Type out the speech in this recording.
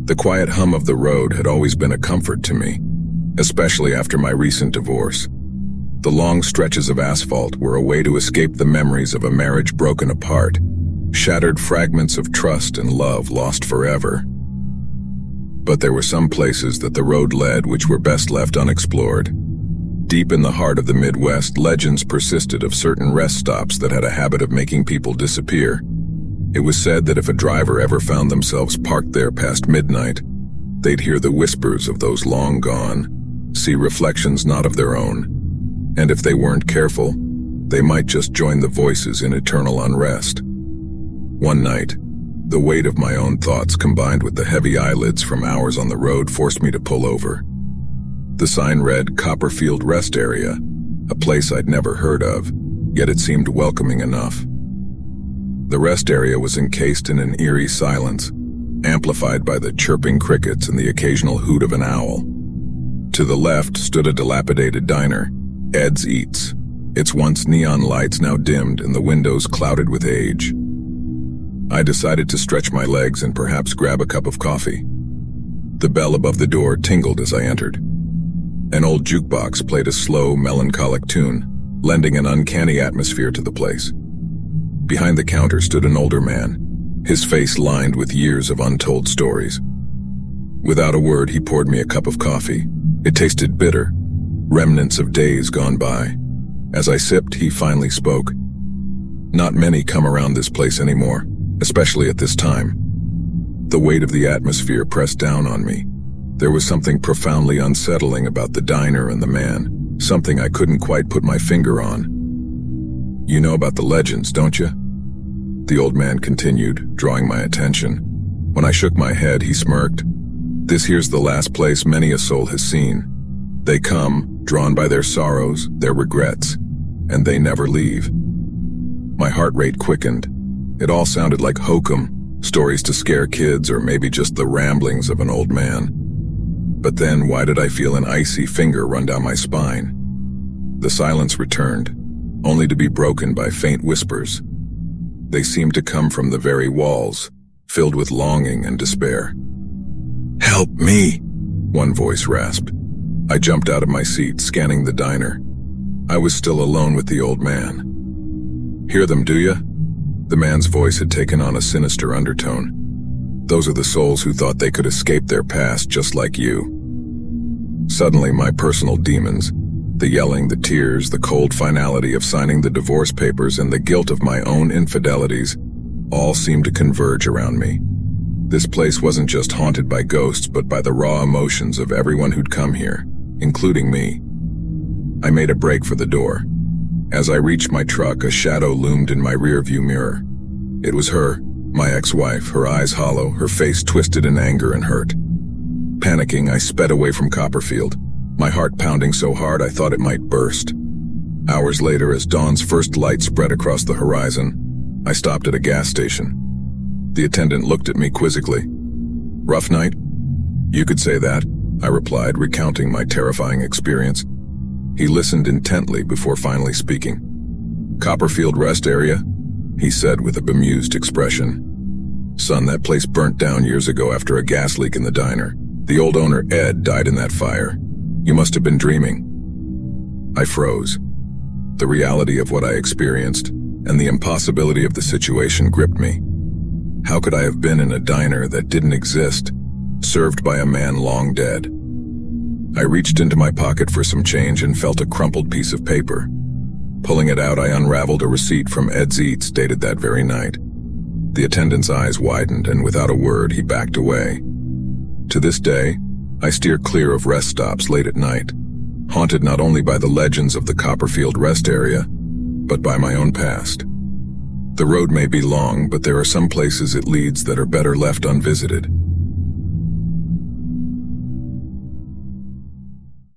The quiet hum of the road had always been a comfort to me, especially after my recent divorce. The long stretches of asphalt were a way to escape the memories of a marriage broken apart, shattered fragments of trust and love lost forever. But there were some places that the road led which were best left unexplored. Deep in the heart of the Midwest, legends persisted of certain rest stops that had a habit of making people disappear. It was said that if a driver ever found themselves parked there past midnight, they'd hear the whispers of those long gone, see reflections not of their own, and if they weren't careful, they might just join the voices in eternal unrest. One night, the weight of my own thoughts combined with the heavy eyelids from hours on the road forced me to pull over. The sign read Copperfield Rest Area, a place I'd never heard of, yet it seemed welcoming enough. The rest area was encased in an eerie silence, amplified by the chirping crickets and the occasional hoot of an owl. To the left stood a dilapidated diner, Ed's Eats, its once neon lights now dimmed and the windows clouded with age. I decided to stretch my legs and perhaps grab a cup of coffee. The bell above the door tingled as I entered. An old jukebox played a slow, melancholic tune, lending an uncanny atmosphere to the place. Behind the counter stood an older man, his face lined with years of untold stories. Without a word, he poured me a cup of coffee. It tasted bitter, remnants of days gone by. As I sipped, he finally spoke. Not many come around this place anymore, especially at this time. The weight of the atmosphere pressed down on me. There was something profoundly unsettling about the diner and the man, something I couldn't quite put my finger on. You know about the legends, don't you? The old man continued, drawing my attention. When I shook my head, he smirked. This here's the last place many a soul has seen. They come, drawn by their sorrows, their regrets, and they never leave. My heart rate quickened. It all sounded like hokum, stories to scare kids, or maybe just the ramblings of an old man. But then, why did I feel an icy finger run down my spine? The silence returned, only to be broken by faint whispers. They seemed to come from the very walls, filled with longing and despair. "Help me!" one voice rasped. I jumped out of my seat, scanning the diner. I was still alone with the old man. "Hear them, do you?" The man's voice had taken on a sinister undertone. "Those are the souls who thought they could escape their past just like you." Suddenly, my personal demons, the yelling, the tears, the cold finality of signing the divorce papers, and the guilt of my own infidelities, all seemed to converge around me. This place wasn't just haunted by ghosts, but by the raw emotions of everyone who'd come here, including me. I made a break for the door. As I reached my truck, a shadow loomed in my rearview mirror. It was her, my ex-wife, her eyes hollow, her face twisted in anger and hurt. Panicking, I sped away from Copperfield, my heart pounding so hard I thought it might burst. Hours later, as dawn's first light spread across the horizon, I stopped at a gas station. The attendant looked at me quizzically. "Rough night?" "You could say that," I replied, recounting my terrifying experience. He listened intently before finally speaking. "Copperfield Rest Area?" he said with a bemused expression. "Son, that place burnt down years ago after a gas leak in the diner. The old owner, Ed, died in that fire. You must have been dreaming." I froze. The reality of what I experienced and the impossibility of the situation gripped me. How could I have been in a diner that didn't exist, served by a man long dead? I reached into my pocket for some change and felt a crumpled piece of paper. Pulling it out, I unraveled a receipt from Ed's Eats dated that very night. The attendant's eyes widened, and without a word, he backed away. To this day, I steer clear of rest stops late at night, haunted not only by the legends of the Copperfield Rest Area, but by my own past. The road may be long, but there are some places it leads that are better left unvisited.